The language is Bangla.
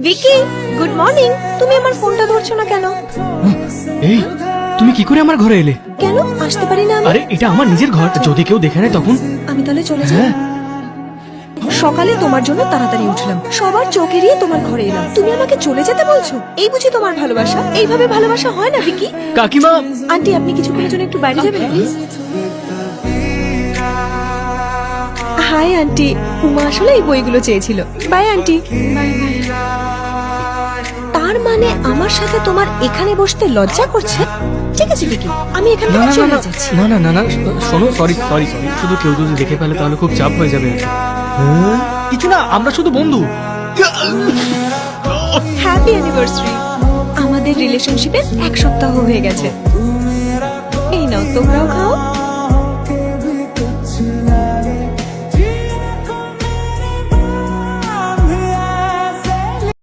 Vicky, good morning. তুমি আমার ফোনটা ধরছো না কেন? এই তুমি কি করে আমার ঘরে এলে? কেন আসতে পারি না আমি? আরে এটা আমার নিজের ঘর, যদি কেউ দেখে নেয় তখন। আমি তাহলে চলে যাই। হ্যাঁ সকালে তোমার জন্য তাড়াতাড়ি উঠলাম, সবার চোখ এড়িয়ে তোমার ঘরে এলাম, তুমি আমাকে চলে যেতে বলছো? এই বুঝি তোমার ভালোবাসা? এইভাবে ভালোবাসা হয় না ভিকি। কাকিমা। আন্টি, আপনি কিছুক্ষণের জন্য একটু বাইরে যাবেন প্লিজ? হাই আন্টি, উমা আসলে এই বইগুলো চেয়েছিল। By aunty. তার মানে আমার সাথে তোমার এখানে বসতে লজ্জা করছে? ঠিক আছে ভিকি, আমি এখান না থেকে না না চলে না যাচ্ছি। না না না না শোনো, সরি সরি সরি, শুধু কেউ যদি দেখে ফেলে তাহলে খুব চাপ হয়ে যাবে। হ্যাঁ, কিছু না, আমরা শুধু বন্ধু। Happy anniversary. আমাদের রিলেশনশিপে 1 সপ্তাহ হয়ে গেছে। এই নাও, তোমরাও খাও।